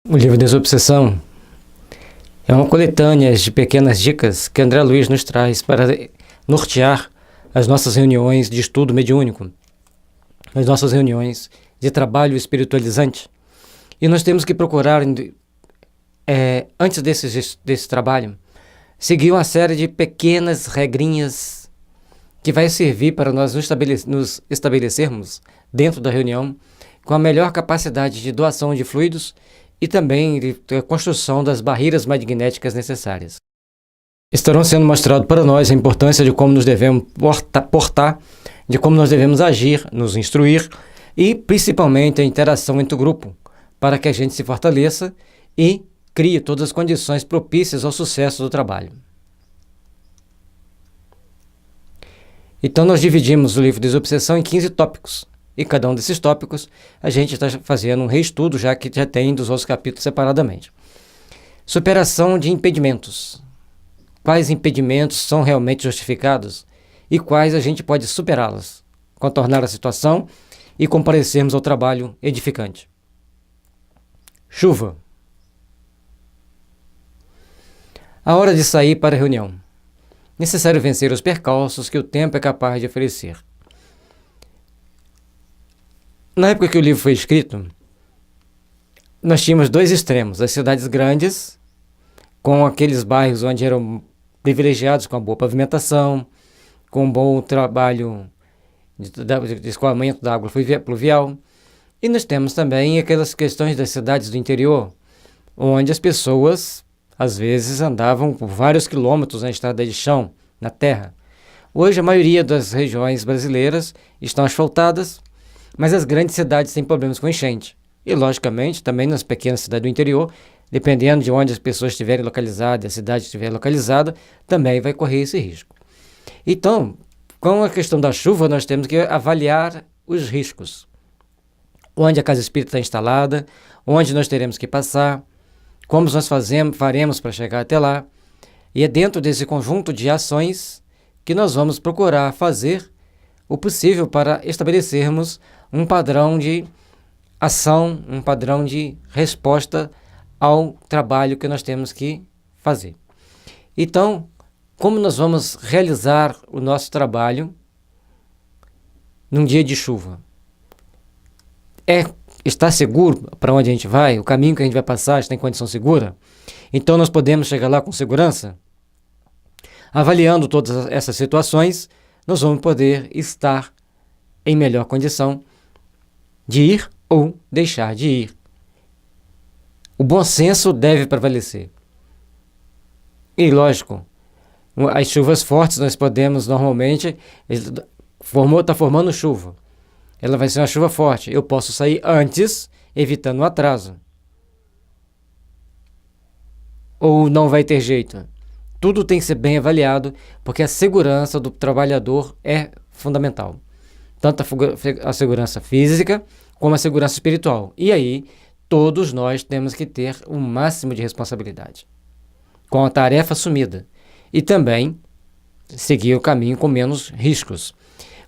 O livro Desobsessão é uma coletânea de pequenas dicas que André Luiz nos traz para nortear as nossas reuniões de estudo mediúnico, as nossas reuniões de trabalho espiritualizante. E nós temos que procurar, antes desse trabalho, seguir uma série de pequenas regrinhas que vai servir para nós nos estabelecermos dentro da reunião com a melhor capacidade de doação de fluidos e também de construção das barreiras magnéticas necessárias. Estarão sendo mostrado para nós a importância de como nos devemos portar, de como nós devemos agir, nos instruir e principalmente a interação entre o grupo, para que a gente se fortaleça e crie todas as condições propícias ao sucesso do trabalho. Então nós dividimos o livro Desobsessão em 15 tópicos. E cada um desses tópicos a gente está fazendo um reestudo, já que já tem dos outros capítulos separadamente. Superação de impedimentos. Quais impedimentos são realmente justificados e quais a gente pode superá-los, contornar a situação e comparecermos ao trabalho edificante. Chuva. A hora de sair para a reunião. Necessário vencer os percalços que o tempo é capaz de oferecer. Na época que o livro foi escrito, nós tínhamos dois extremos: as cidades grandes, com aqueles bairros onde eram privilegiados com a boa pavimentação, com um bom trabalho de escoamento da água pluvial, e nós temos também aquelas questões das cidades do interior, onde as pessoas, às vezes, andavam por vários quilômetros na estrada de chão, na terra. Hoje, a maioria das regiões brasileiras estão asfaltadas, mas as grandes cidades têm problemas com enchente. E, logicamente, também nas pequenas cidades do interior, dependendo de onde as pessoas estiverem localizadas, a cidade estiver localizada, também vai correr esse risco. Então, com a questão da chuva, nós temos que avaliar os riscos. Onde a casa espírita está instalada, onde nós teremos que passar, como nós faremos para chegar até lá. E é dentro desse conjunto de ações que nós vamos procurar fazer o possível para estabelecermos um padrão de ação, um padrão de resposta ao trabalho que nós temos que fazer. Então, como nós vamos realizar o nosso trabalho num dia de chuva? Está seguro para onde a gente vai? O caminho que a gente vai passar está em condição segura? Então nós podemos chegar lá com segurança? Avaliando todas essas situações, nós vamos poder estar em melhor condição de ir ou deixar de ir. O bom senso deve prevalecer. E, lógico, as chuvas fortes nós podemos normalmente... Está formando chuva. Ela vai ser uma chuva forte. Eu posso sair antes, evitando um atraso. Ou não vai ter jeito. Tudo tem que ser bem avaliado, porque a segurança do trabalhador é fundamental. Tanto a segurança física, como a segurança espiritual. E aí, todos nós temos que ter o máximo de responsabilidade com a tarefa assumida. E também seguir o caminho com menos riscos.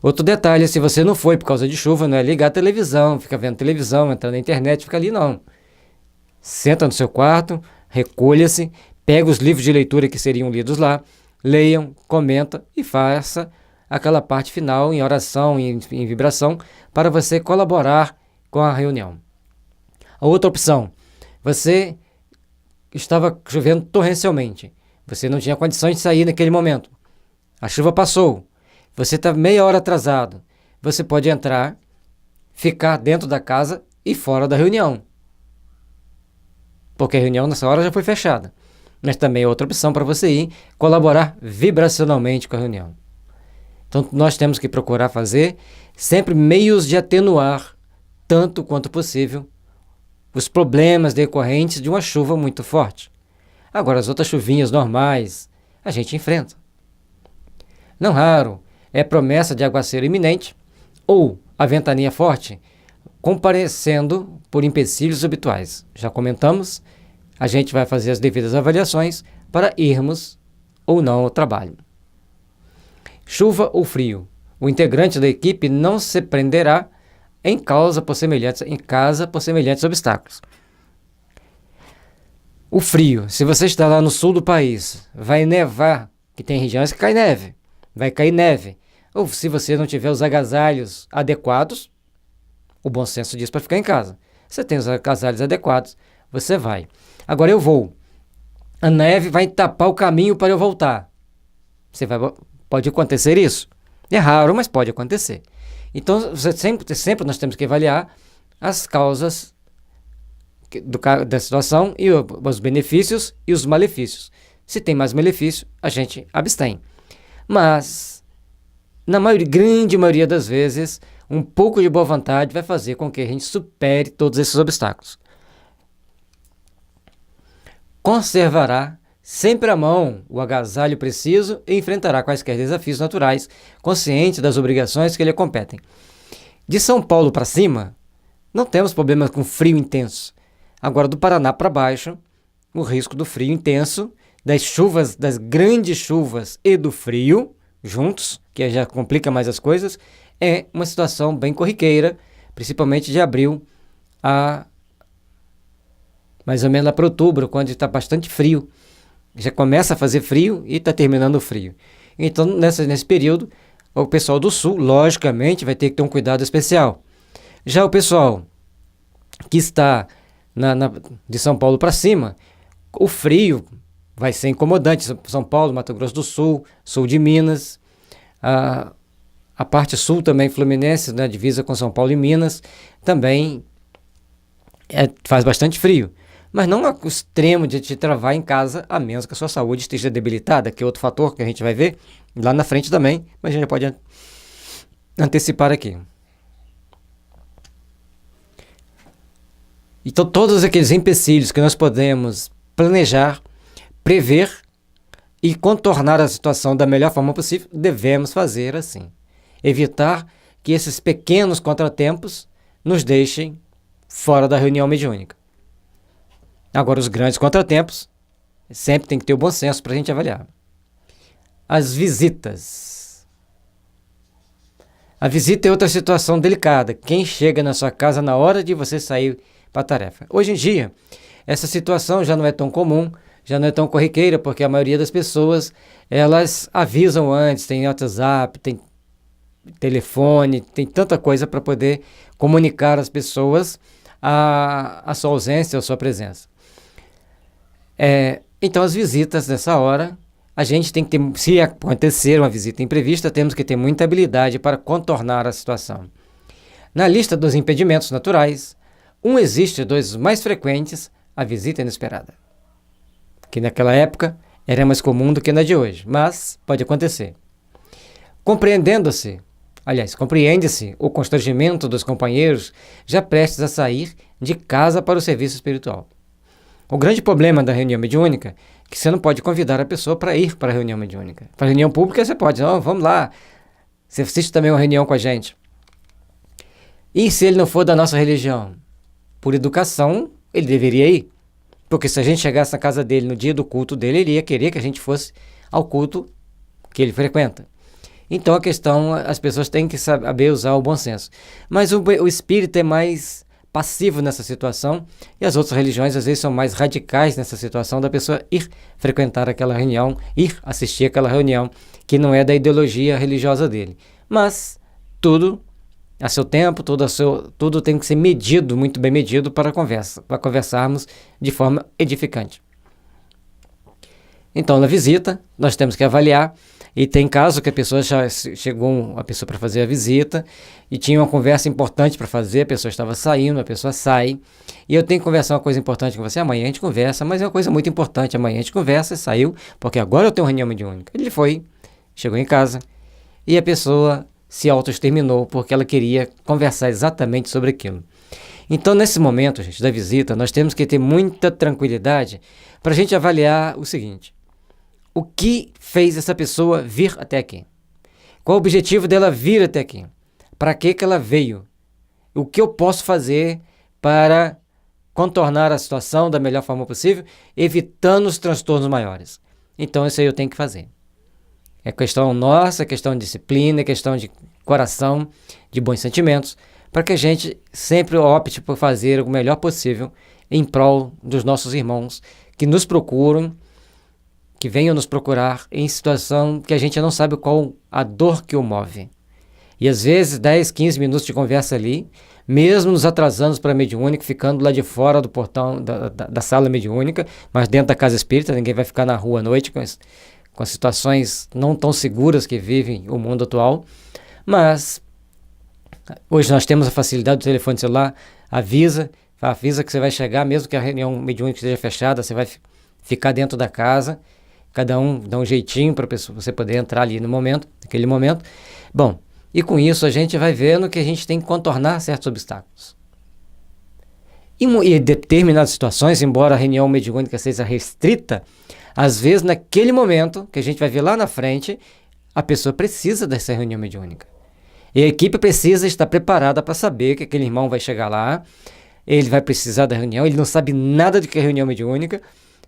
Outro detalhe, se você não foi por causa de chuva, não é ligar a televisão, ficar vendo televisão, entrar na internet, fica ali não. Senta no seu quarto, recolha-se, pega os livros de leitura que seriam lidos lá, leiam, comenta e faça aquela parte final em oração, em vibração, para você colaborar com a reunião. A outra opção, você estava chovendo torrencialmente, você não tinha condições de sair naquele momento, a chuva passou, você está meia hora atrasado, você pode entrar, ficar dentro da casa e fora da reunião, porque a reunião nessa hora já foi fechada. Mas também é outra opção para você ir colaborar vibracionalmente com a reunião. Então, nós temos que procurar fazer sempre meios de atenuar, tanto quanto possível, os problemas decorrentes de uma chuva muito forte. Agora, as outras chuvinhas normais, a gente enfrenta. Não raro, é promessa de aguaceiro iminente ou a ventania forte, comparecendo por empecilhos habituais. Já comentamos, a gente vai fazer as devidas avaliações para irmos ou não ao trabalho. Chuva ou frio, o integrante da equipe não se prenderá em casa por semelhantes obstáculos. O frio, se você está lá no sul do país, vai nevar, que tem regiões que cai neve, vai cair neve. Ou se você não tiver os agasalhos adequados, o bom senso diz para ficar em casa. Você tem os agasalhos adequados, você vai. Agora eu vou. A neve vai tapar o caminho para eu voltar. Pode acontecer isso? É raro, mas pode acontecer. Então, sempre nós temos que avaliar as causas da situação e os benefícios e os malefícios. Se tem mais malefício, a gente abstém. Mas, na grande maioria das vezes, um pouco de boa vontade vai fazer com que a gente supere todos esses obstáculos. Conservará sempre à mão o agasalho preciso e enfrentará quaisquer desafios naturais, consciente das obrigações que lhe competem. De São Paulo para cima, não temos problemas com frio intenso. Agora, do Paraná para baixo, o risco do frio intenso, das chuvas, das grandes chuvas e do frio, juntos, que já complica mais as coisas, é uma situação bem corriqueira, principalmente de abril a mais ou menos lá para outubro, quando está bastante frio. Já começa a fazer frio e está terminando o frio. Então, nesse período, o pessoal do sul, logicamente, vai ter que ter um cuidado especial. Já o pessoal que está de São Paulo para cima, o frio vai ser incomodante. São Paulo, Mato Grosso do Sul, sul de Minas, a parte sul também, Fluminense, né, divisa com São Paulo e Minas, também faz bastante frio. Mas não ao extremo de te travar em casa, a menos que a sua saúde esteja debilitada, que é outro fator que a gente vai ver lá na frente também, mas a gente já pode antecipar aqui. Então, todos aqueles empecilhos que nós podemos planejar, prever e contornar a situação da melhor forma possível, devemos fazer assim. Evitar que esses pequenos contratempos nos deixem fora da reunião mediúnica. Agora, os grandes contratempos, sempre tem que ter o bom senso para a gente avaliar. As visitas. A visita é outra situação delicada. Quem chega na sua casa na hora de você sair para a tarefa. Hoje em dia, essa situação já não é tão comum, já não é tão corriqueira, porque a maioria das pessoas, elas avisam antes, tem WhatsApp, tem telefone, tem tanta coisa para poder comunicar às pessoas a sua ausência ou a sua presença. Então, as visitas nessa hora, a gente tem que ter, se acontecer uma visita imprevista, temos que ter muita habilidade para contornar a situação. Na lista dos impedimentos naturais, existe dois mais frequentes, a visita inesperada, que naquela época era mais comum do que na de hoje, mas pode acontecer. Compreende-se o constrangimento dos companheiros já prestes a sair de casa para o serviço espiritual. O grande problema da reunião mediúnica é que você não pode convidar a pessoa para ir para a reunião mediúnica. Para a reunião pública você pode, vamos lá, você assiste também uma reunião com a gente. E se ele não for da nossa religião? Por educação, ele deveria ir. Porque se a gente chegasse na casa dele no dia do culto dele, ele ia querer que a gente fosse ao culto que ele frequenta. Então, as pessoas têm que saber usar o bom senso. Mas o espírito é mais passivo nessa situação e as outras religiões, às vezes, são mais radicais nessa situação da pessoa ir frequentar aquela reunião, ir assistir aquela reunião, que não é da ideologia religiosa dele. Mas tudo a seu tempo, tudo tem que ser medido, muito bem medido para conversarmos de forma edificante. Então, na visita, nós temos que avaliar, e tem caso que a pessoa chegou para fazer a visita e tinha uma conversa importante para fazer, a pessoa estava saindo, a pessoa sai, e eu tenho que conversar uma coisa importante com você, amanhã a gente conversa, mas é uma coisa muito importante, amanhã a gente conversa e saiu, porque agora eu tenho uma reunião mediúnica. Ele chegou em casa, e a pessoa se autoexterminou porque ela queria conversar exatamente sobre aquilo. Então, nesse momento, gente, da visita, nós temos que ter muita tranquilidade para a gente avaliar o seguinte: o que fez essa pessoa vir até aqui? Qual o objetivo dela vir até aqui? Para que ela veio? O que eu posso fazer para contornar a situação da melhor forma possível, evitando os transtornos maiores? Então, isso aí eu tenho que fazer. É questão nossa, é questão de disciplina, é questão de coração, de bons sentimentos, para que a gente sempre opte por fazer o melhor possível em prol dos nossos irmãos que nos procuram, que venham nos procurar em situação que a gente não sabe qual a dor que o move. E às vezes 10, 15 minutos de conversa ali, mesmo nos atrasando para a mediúnica, ficando lá de fora do portão da sala mediúnica, mas dentro da casa espírita, ninguém vai ficar na rua à noite com as situações não tão seguras que vivem o mundo atual. Mas hoje nós temos a facilidade do telefone celular, avisa que você vai chegar, mesmo que a reunião mediúnica esteja fechada, você vai ficar dentro da casa, cada um dá um jeitinho para você poder entrar ali no momento, naquele momento. Bom, e com isso a gente vai vendo que a gente tem que contornar certos obstáculos. E em determinadas situações, embora a reunião mediúnica seja restrita, às vezes naquele momento, que a gente vai ver lá na frente, a pessoa precisa dessa reunião mediúnica. E a equipe precisa estar preparada para saber que aquele irmão vai chegar lá, ele vai precisar da reunião, ele não sabe nada do que é reunião mediúnica,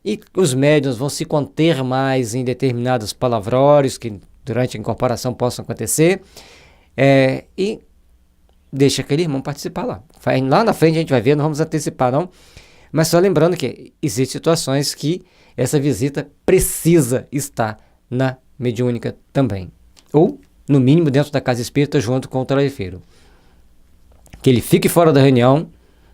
e os médiuns vão se conter mais em determinados palavrórios que durante a incorporação possam acontecer, e deixa aquele irmão participar lá. Lá na frente a gente vai ver, não vamos antecipar não, mas só lembrando que existem situações que essa visita precisa estar na mediúnica também, ou no mínimo dentro da casa espírita junto com o tarefeiro. Que ele fique fora da reunião,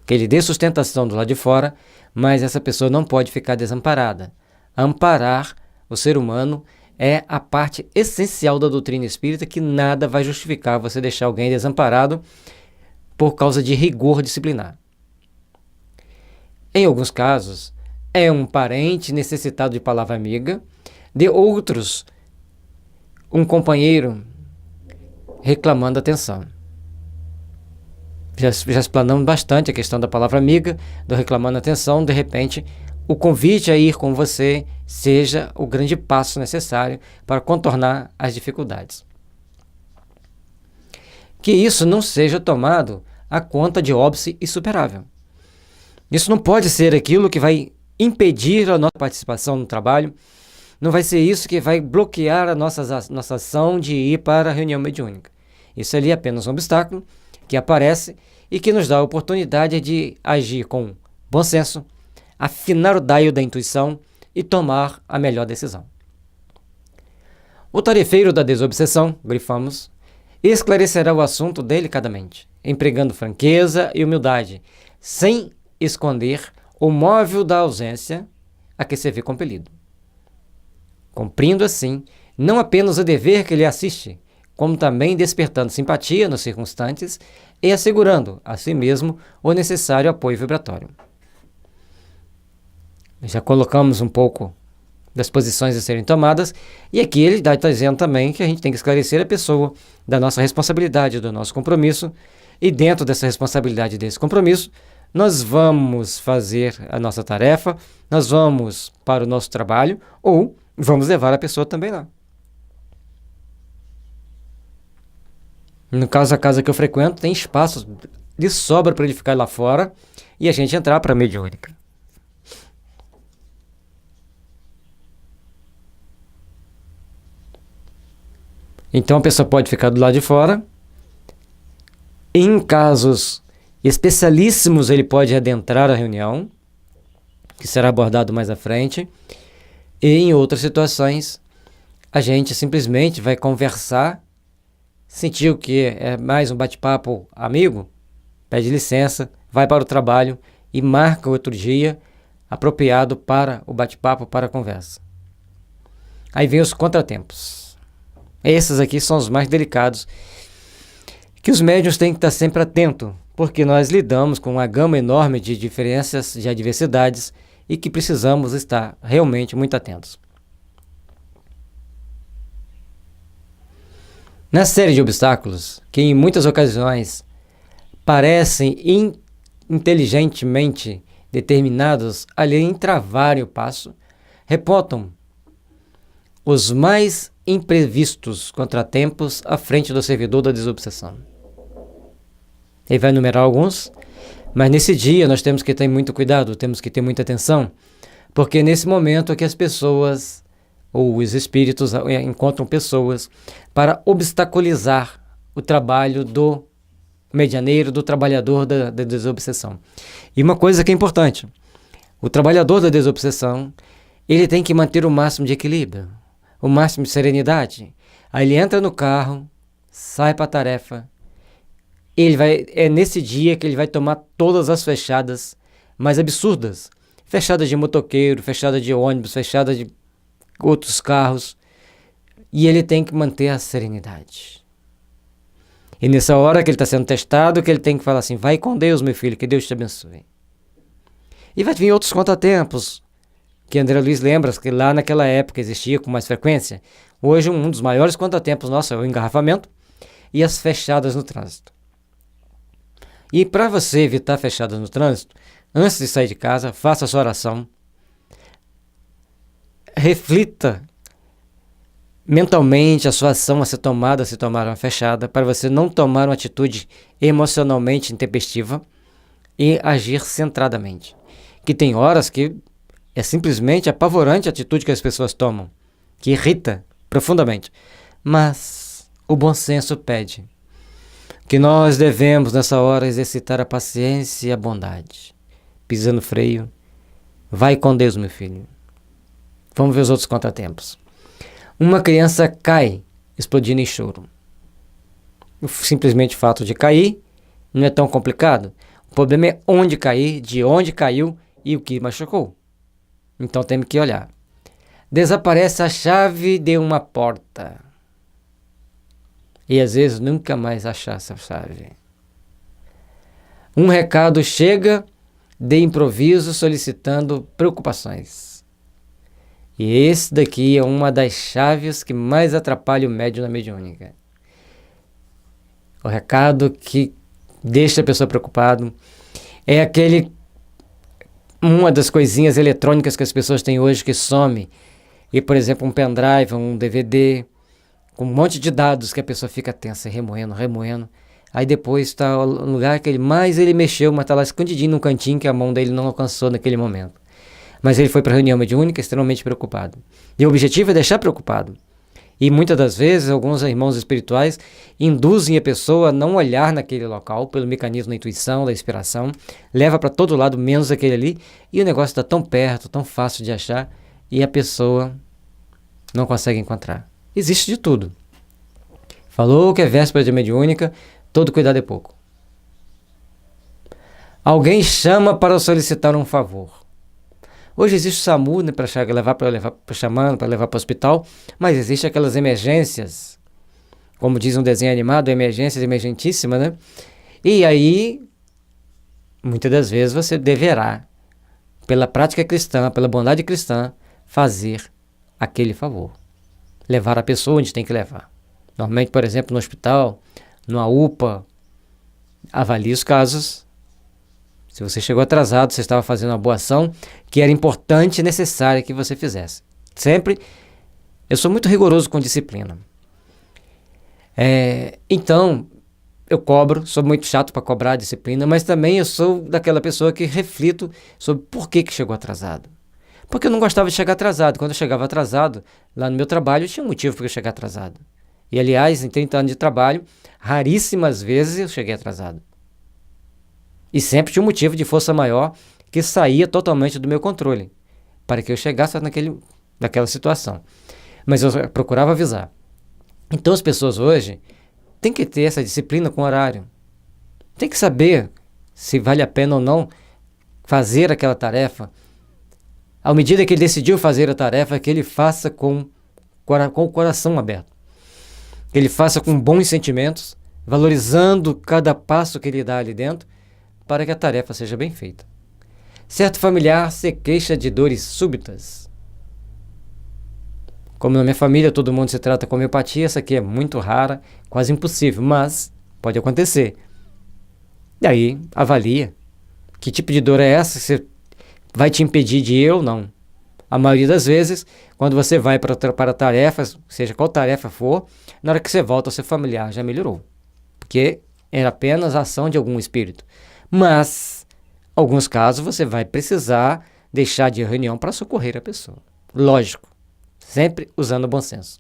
que ele dê sustentação do lado de fora, mas essa pessoa não pode ficar desamparada. Amparar o ser humano é a parte essencial da doutrina espírita, que nada vai justificar você deixar alguém desamparado por causa de rigor disciplinar. Em alguns casos, é um parente necessitado de palavra amiga, de outros, um companheiro reclamando atenção. Já explanamos bastante a questão da palavra amiga, do reclamando atenção. De repente, o convite a ir com você seja o grande passo necessário para contornar as dificuldades. Que isso não seja tomado à conta de óbice insuperável. Isso não pode ser aquilo que vai impedir a nossa participação no trabalho, não vai ser isso que vai bloquear a nossa ação de ir para a reunião mediúnica. Isso ali é apenas um obstáculo que aparece e que nos dá a oportunidade de agir com bom senso, afinar o daio da intuição e tomar a melhor decisão. O tarefeiro da desobsessão, grifamos, esclarecerá o assunto delicadamente, empregando franqueza e humildade, sem esconder o móvel da ausência a que se vê compelido. Cumprindo assim, não apenas o dever que lhe assiste, como também despertando simpatia nos circunstantes e assegurando a si mesmo o necessário apoio vibratório. Já colocamos um pouco das posições a serem tomadas, e aqui ele está dizendo também que a gente tem que esclarecer a pessoa da nossa responsabilidade, do nosso compromisso, e dentro dessa responsabilidade, desse compromisso, nós vamos fazer a nossa tarefa, nós vamos para o nosso trabalho, ou vamos levar a pessoa também lá. No caso, a casa que eu frequento tem espaço de sobra para ele ficar lá fora e a gente entrar para a mediúnica. Então a pessoa pode ficar do lado de fora. Em casos especialíssimos, ele pode adentrar a reunião, que será abordado mais à frente. E em outras situações, a gente simplesmente vai conversar, sentiu que é mais um bate-papo amigo, pede licença, vai para o trabalho e marca outro dia apropriado para o bate-papo, para a conversa. Aí vem os contratempos. Esses aqui são os mais delicados, que os médiuns têm que estar sempre atentos, porque nós lidamos com uma gama enorme de diferenças, de adversidades, e que precisamos estar realmente muito atentos. Na série de obstáculos, que em muitas ocasiões parecem inteligentemente determinados a lhe entravarem o passo, reportam os mais imprevistos contratempos à frente do servidor da desobsessão. Ele vai enumerar alguns, mas nesse dia nós temos que ter muito cuidado, temos que ter muita atenção, porque nesse momento é que as pessoas, ou os espíritos, encontram pessoas para obstaculizar o trabalho do medianeiro, do trabalhador da desobsessão. E uma coisa que é importante, O trabalhador da desobsessão, ele tem que manter o máximo de equilíbrio, o máximo de serenidade. Aí ele entra no carro, sai para a tarefa. É nesse dia que ele vai tomar todas as fechadas mais absurdas. Fechada de motoqueiro, fechada de ônibus, fechada de outros carros. E ele tem que manter a serenidade. E nessa hora que ele está sendo testado, que ele tem que falar assim: vai com Deus, meu filho, que Deus te abençoe. E vai vir outros contratempos, que André Luiz lembra que lá naquela época existia com mais frequência. Hoje um dos maiores contratempos nossos é o engarrafamento e as fechadas no trânsito. E para você evitar fechadas no trânsito, antes de sair de casa, faça a sua oração. Reflita mentalmente a sua ação a ser tomada, se tomar uma fechada, para você não tomar uma atitude emocionalmente intempestiva e agir centradamente. Que tem horas que é simplesmente apavorante a atitude que as pessoas tomam, que irrita profundamente. Mas o bom senso pede que nós devemos, nessa hora, exercitar a paciência e a bondade. Pisa no freio. Vai com Deus, meu filho. Vamos ver os outros contratempos. Uma criança cai, explodindo em choro. Simplesmente o fato de cair não é tão complicado. O problema é onde cair, de onde caiu e o que machucou. Então temos que olhar. Desaparece a chave de uma porta. E às vezes nunca mais achar essa chave. Um recado chega de improviso solicitando preocupações. E esse daqui é uma das chaves que mais atrapalha o médium na mediúnica. O recado que deixa a pessoa preocupada é uma das coisinhas eletrônicas que as pessoas têm hoje que some. E, por exemplo, um pendrive, um DVD, com um monte de dados que a pessoa fica tensa, remoendo. Aí depois está o lugar que ele mexeu, mas está lá escondidinho num cantinho que a mão dele não alcançou naquele momento. Mas ele foi para a reunião mediúnica extremamente preocupado. E o objetivo é deixar preocupado. E muitas das vezes, alguns irmãos espirituais induzem a pessoa a não olhar naquele local, pelo mecanismo da intuição, da inspiração, leva para todo lado, menos aquele ali, e o negócio está tão perto, tão fácil de achar, e a pessoa não consegue encontrar. Existe de tudo. Falou que é véspera de mediúnica, todo cuidado é pouco. Alguém chama para solicitar um favor. Hoje existe o SAMU, né, para levar para o hospital, mas existe aquelas emergências, como diz um desenho animado, emergências emergentíssimas, né? E aí, muitas das vezes você deverá, pela prática cristã, pela bondade cristã, fazer aquele favor. Levar a pessoa onde tem que levar. Normalmente, por exemplo, no hospital, numa UPA, avalie os casos. Se você chegou atrasado, você estava fazendo uma boa ação que era importante e necessária que você fizesse. Sempre, eu sou muito rigoroso com disciplina. Então, eu cobro, sou muito chato para cobrar a disciplina, mas também eu sou daquela pessoa que reflito sobre por que chegou atrasado. Porque eu não gostava de chegar atrasado. Quando eu chegava atrasado, lá no meu trabalho, eu tinha um motivo para eu chegar atrasado. E, aliás, em 30 anos de trabalho, raríssimas vezes eu cheguei atrasado. E sempre tinha um motivo de força maior que saía totalmente do meu controle, para que eu chegasse naquela situação. Mas eu procurava avisar. Então as pessoas hoje têm que ter essa disciplina com horário. Tem que saber se vale a pena ou não fazer aquela tarefa. À medida que ele decidiu fazer a tarefa, que ele faça com o coração aberto. Que ele faça com bons sentimentos, valorizando cada passo que ele dá ali dentro, para que a tarefa seja bem feita. Certo familiar se queixa de dores súbitas. Como na minha família todo mundo se trata com homeopatia, essa aqui é muito rara, quase impossível, mas pode acontecer. E aí, avalia. Que tipo de dor é essa? Você vai te impedir de ir ou não? A maioria das vezes, quando você vai para tarefas, seja qual tarefa for, na hora que você volta, o seu familiar já melhorou. Porque era apenas a ação de algum espírito. Mas, em alguns casos, você vai precisar deixar de ir à reunião para socorrer a pessoa. Lógico, sempre usando o bom senso.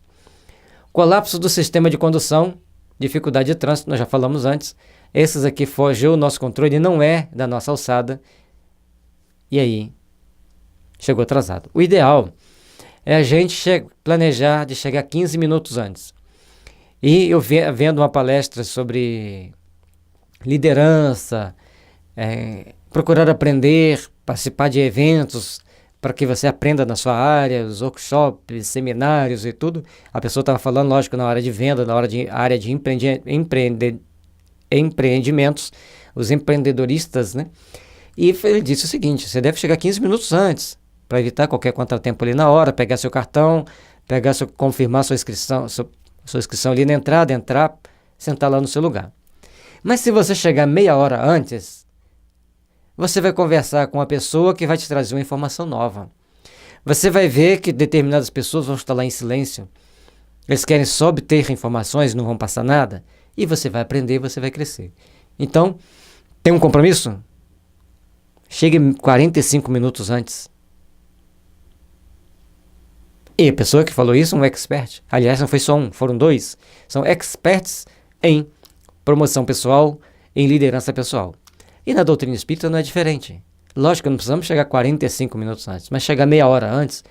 Colapso do sistema de condução, dificuldade de trânsito, nós já falamos antes. Esses aqui fogem o nosso controle, não é da nossa alçada. E aí, chegou atrasado. O ideal é a gente planejar de chegar 15 minutos antes. E eu vendo uma palestra sobre liderança, procurar aprender, participar de eventos para que você aprenda na sua área, os workshops, seminários e tudo. A pessoa estava falando, lógico, na hora de venda, na área de empreendimentos, os empreendedoristas, né? E ele disse o seguinte: você deve chegar 15 minutos antes, para evitar qualquer contratempo ali na hora, pegar seu cartão, confirmar sua inscrição ali na entrada, entrar, sentar lá no seu lugar. Mas se você chegar meia hora antes, você vai conversar com uma pessoa que vai te trazer uma informação nova. Você vai ver que determinadas pessoas vão estar lá em silêncio. Eles querem só obter informações, não vão passar nada. E você vai aprender, você vai crescer. Então, tem um compromisso? Chegue 45 minutos antes. E a pessoa que falou isso é um expert. Aliás, não foi só um, foram dois. São experts em promoção pessoal, em liderança pessoal. E na doutrina espírita não é diferente. Lógico que não precisamos chegar 45 minutos antes, mas chegar meia hora antes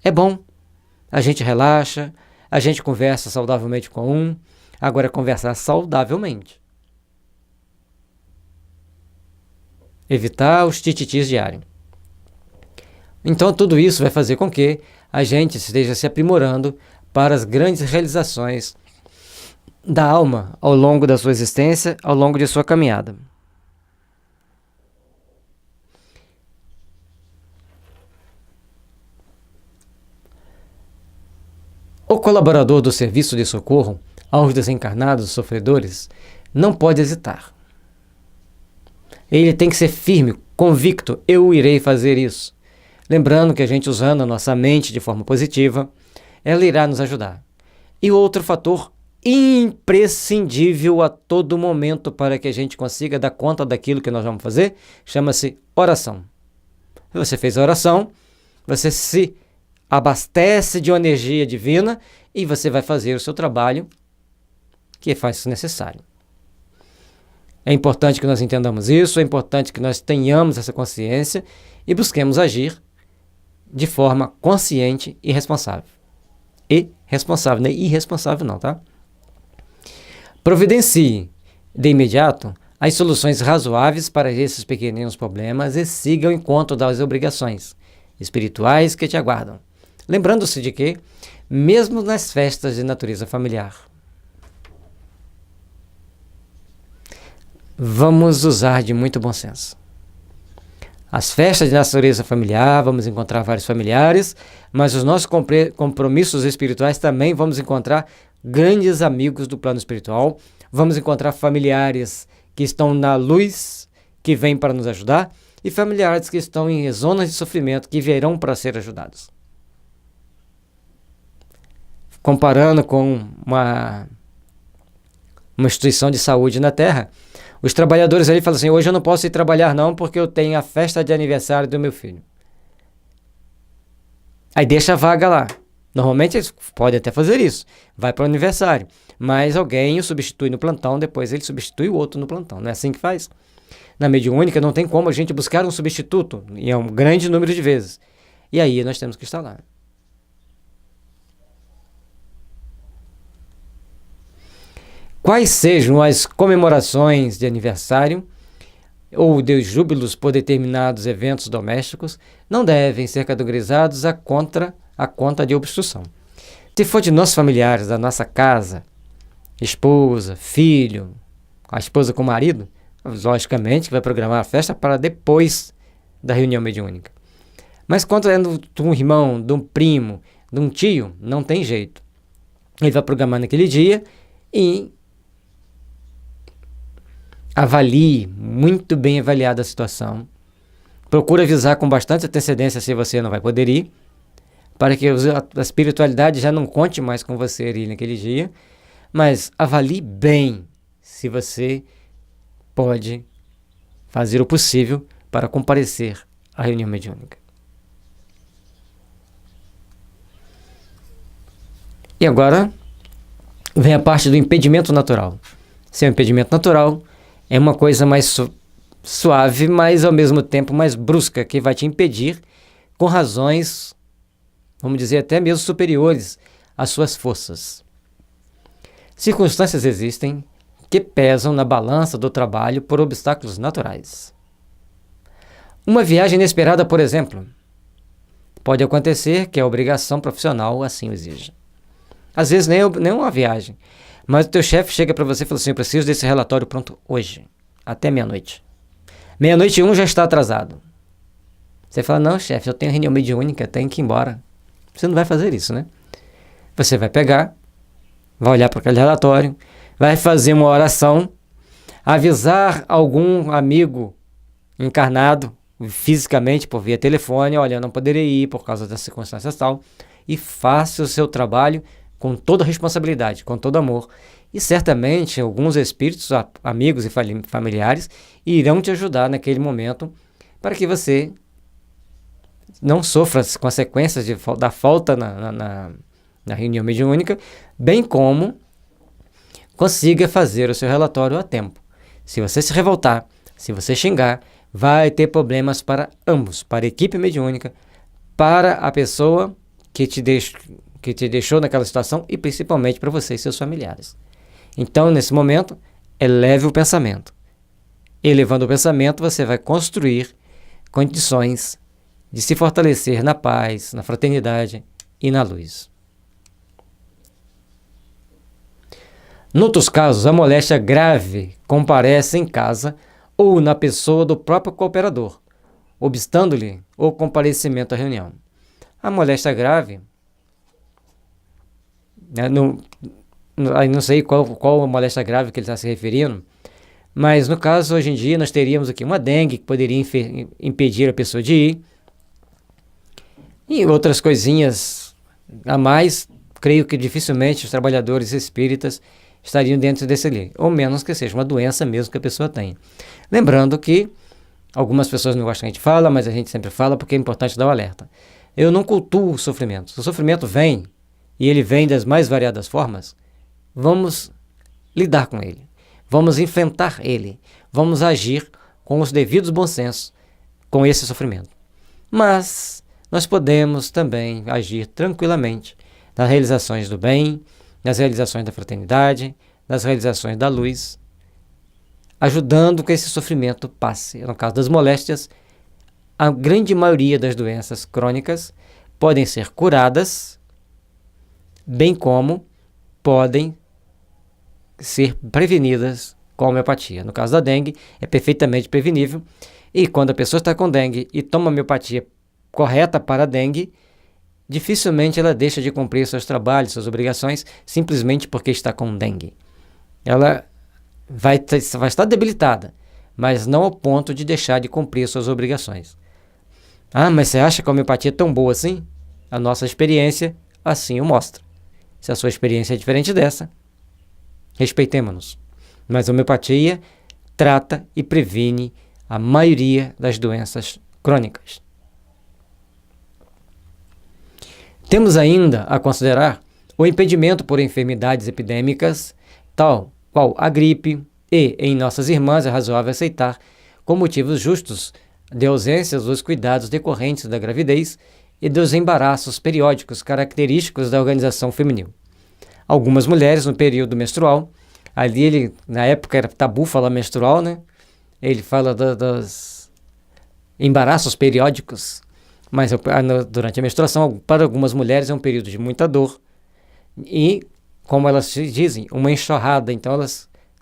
é bom. A gente relaxa, a gente conversa saudavelmente com um. Agora é conversar saudavelmente. Evitar os tititis diários. Então tudo isso vai fazer com que a gente esteja se aprimorando para as grandes realizações da alma ao longo da sua existência, ao longo de sua caminhada. O colaborador do serviço de socorro aos desencarnados sofredores não pode hesitar. Ele tem que ser firme, convicto: eu irei fazer isso. Lembrando que a gente, usando a nossa mente de forma positiva, ela irá nos ajudar. E outro fator imprescindível a todo momento para que a gente consiga dar conta daquilo que nós vamos fazer, chama-se oração. Se você fez a oração, você se abastece de uma energia divina e você vai fazer o seu trabalho que faz necessário. É importante que nós entendamos isso, é importante que nós tenhamos essa consciência e busquemos agir de forma consciente e responsável. E responsável, não é irresponsável não, tá? Providencie de imediato as soluções razoáveis para esses pequeninos problemas e siga o encontro das obrigações espirituais que te aguardam. Lembrando-se de que, mesmo nas festas de natureza familiar, vamos usar de muito bom senso. As festas de natureza familiar, vamos encontrar vários familiares, mas os nossos compromissos espirituais também vamos encontrar grandes amigos do plano espiritual, vamos encontrar familiares que estão na luz, que vêm para nos ajudar, e familiares que estão em zonas de sofrimento, que virão para ser ajudados. Comparando com uma instituição de saúde na Terra, os trabalhadores ali falam assim: hoje eu não posso ir trabalhar não, porque eu tenho a festa de aniversário do meu filho. Aí deixa a vaga lá. Normalmente eles podem até fazer isso. Vai para o aniversário. Mas alguém o substitui no plantão, depois ele substitui o outro no plantão. Não é assim que faz? Na mediúnica não tem como a gente buscar um substituto, e é um grande número de vezes. E aí nós temos que estar lá. Quais sejam as comemorações de aniversário ou de júbilos por determinados eventos domésticos, não devem ser categorizados a conta de obstrução. Se for de nossos familiares, da nossa casa, esposa, filho, a esposa com o marido, logicamente que vai programar a festa para depois da reunião mediúnica. Mas quando é de um irmão, de um primo, de um tio, não tem jeito. Ele vai programar naquele dia e avalie, muito bem avaliada a situação. Procure avisar com bastante antecedência se você não vai poder ir, para que a espiritualidade já não conte mais com você ir naquele dia, mas avalie bem se você pode fazer o possível para comparecer à reunião mediúnica. E agora vem a parte do impedimento natural. Seu impedimento natural é uma coisa mais suave, mas ao mesmo tempo mais brusca, que vai te impedir com razões, vamos dizer, até mesmo superiores às suas forças. Circunstâncias existem que pesam na balança do trabalho por obstáculos naturais. Uma viagem inesperada, por exemplo, pode acontecer que a obrigação profissional assim o exija. Às vezes nem uma viagem, mas o teu chefe chega para você e fala assim: eu preciso desse relatório pronto hoje, até meia-noite. Meia-noite e um já está atrasado. Você fala: não, chefe, eu tenho reunião mediúnica, tenho que ir embora. Você não vai fazer isso, né? Você vai pegar, vai olhar para aquele relatório, vai fazer uma oração, avisar algum amigo encarnado, fisicamente, por via telefone: olha, eu não poderia ir por causa das circunstâncias tal, e faça o seu trabalho com toda responsabilidade, com todo amor. E certamente alguns espíritos, amigos e familiares, irão te ajudar naquele momento para que você não sofra as consequências da falta na reunião mediúnica, bem como consiga fazer o seu relatório a tempo. Se você se revoltar, se você xingar, vai ter problemas para ambos, para a equipe mediúnica, para a pessoa que te deixou naquela situação e principalmente para você e seus familiares. Então, nesse momento, eleve o pensamento. Elevando o pensamento, você vai construir condições de se fortalecer na paz, na fraternidade e na luz. Noutros casos, a moléstia grave comparece em casa ou na pessoa do próprio cooperador, obstando-lhe o comparecimento à reunião. A moléstia grave, não sei qual a moléstia grave que ele está se referindo, mas no caso, hoje em dia, nós teríamos aqui uma dengue que poderia impedir a pessoa de ir, e outras coisinhas a mais. Creio que dificilmente os trabalhadores espíritas estariam dentro desse ali, ou menos que seja uma doença mesmo que a pessoa tenha. Lembrando que algumas pessoas não gostam que a gente fala, mas a gente sempre fala porque é importante dar o alerta. Eu não cultuo o sofrimento. Se o sofrimento vem, e ele vem das mais variadas formas, vamos lidar com ele, vamos enfrentar ele, vamos agir com os devidos bons sensos com esse sofrimento. Mas nós podemos também agir tranquilamente nas realizações do bem, nas realizações da fraternidade, nas realizações da luz, ajudando que esse sofrimento passe. No caso das moléstias, a grande maioria das doenças crônicas podem ser curadas, bem como podem ser prevenidas com a homeopatia. No caso da dengue, é perfeitamente prevenível, e quando a pessoa está com dengue e toma a homeopatia correta para a dengue, dificilmente ela deixa de cumprir seus trabalhos, suas obrigações, simplesmente porque está com dengue. Ela vai estar debilitada, mas não ao ponto de deixar de cumprir suas obrigações. Ah, mas você acha que a homeopatia é tão boa assim? A nossa experiência assim o mostra. Se a sua experiência é diferente dessa, respeitemo-nos. Mas a homeopatia trata e previne a maioria das doenças crônicas. Temos ainda a considerar o impedimento por enfermidades epidêmicas, tal qual a gripe, e em nossas irmãs é razoável aceitar, com motivos justos, de ausências dos cuidados decorrentes da gravidez e dos embaraços periódicos característicos da organização feminil. Algumas mulheres, no período menstrual, ali na época era tabu falar menstrual, né? Ele fala dos embaraços periódicos, mas durante a menstruação, para algumas mulheres é um período de muita dor e, como elas dizem, uma enxurrada, então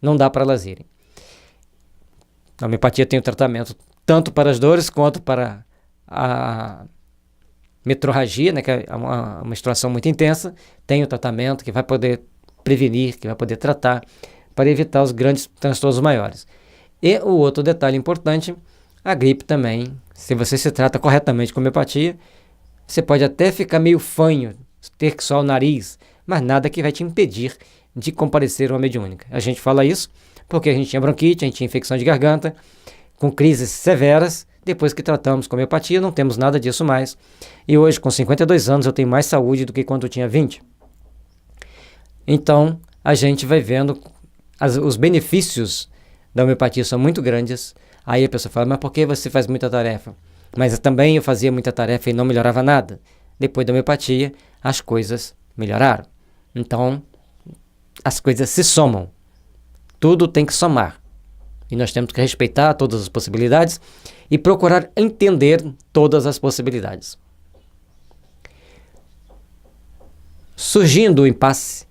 não dá para elas irem. A homeopatia tem o tratamento tanto para as dores quanto para a metrorragia, né, que é uma menstruação muito intensa. Tem o tratamento que vai poder prevenir, que vai poder tratar, para evitar os grandes transtornos maiores. E o outro detalhe importante, a gripe também, se você se trata corretamente com homeopatia, você pode até ficar meio fanho, ter só o nariz, mas nada que vai te impedir de comparecer a uma mediúnica. A gente fala isso porque a gente tinha bronquite, a gente tinha infecção de garganta, com crises severas. Depois que tratamos com homeopatia, não temos nada disso mais. E hoje, com 52 anos, eu tenho mais saúde do que quando eu tinha 20. Então, a gente vai vendo os benefícios da homeopatia são muito grandes. Aí a pessoa fala, mas por que você faz muita tarefa? Mas também eu fazia muita tarefa e não melhorava nada. Depois da homeopatia, as coisas melhoraram. Então, as coisas se somam. Tudo tem que somar. E nós temos que respeitar todas as possibilidades e procurar entender todas as possibilidades. Surgindo o impasse,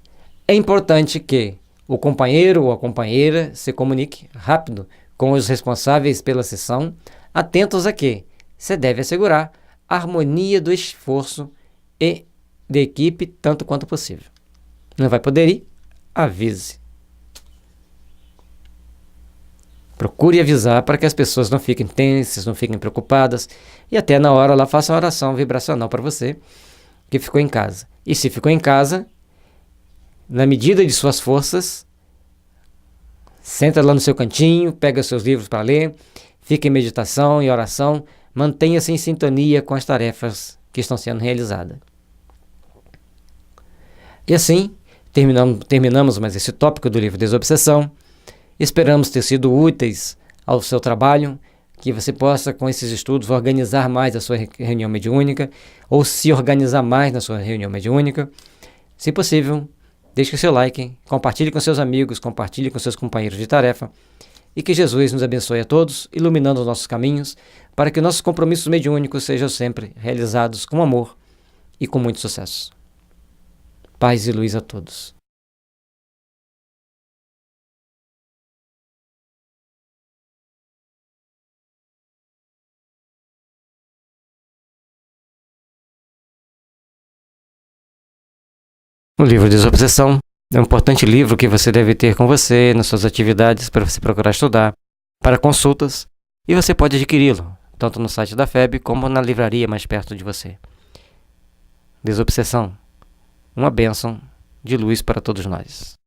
é importante que o companheiro ou a companheira se comunique rápido com os responsáveis pela sessão, atentos a que se deve assegurar a harmonia do esforço e da equipe tanto quanto possível. Não vai poder ir? Avise. Procure avisar para que as pessoas não fiquem tensas, não fiquem preocupadas e até na hora lá faça uma oração vibracional para você que ficou em casa. E se ficou em casa, na medida de suas forças, senta lá no seu cantinho, pega seus livros para ler, fica em meditação e oração, mantenha-se em sintonia com as tarefas que estão sendo realizadas. E assim, terminamos mais esse tópico do livro Desobsessão. Esperamos ter sido úteis ao seu trabalho, que você possa, com esses estudos, organizar mais a sua reunião mediúnica ou se organizar mais na sua reunião mediúnica. Se possível, deixe o seu like, compartilhe com seus amigos, compartilhe com seus companheiros de tarefa e que Jesus nos abençoe a todos, iluminando os nossos caminhos, para que nossos compromissos mediúnicos sejam sempre realizados com amor e com muito sucesso. Paz e luz a todos. O livro Desobsessão é um importante livro que você deve ter com você nas suas atividades para você procurar estudar, para consultas, e você pode adquiri-lo, tanto no site da FEB como na livraria mais perto de você. Desobsessão, uma bênção de luz para todos nós.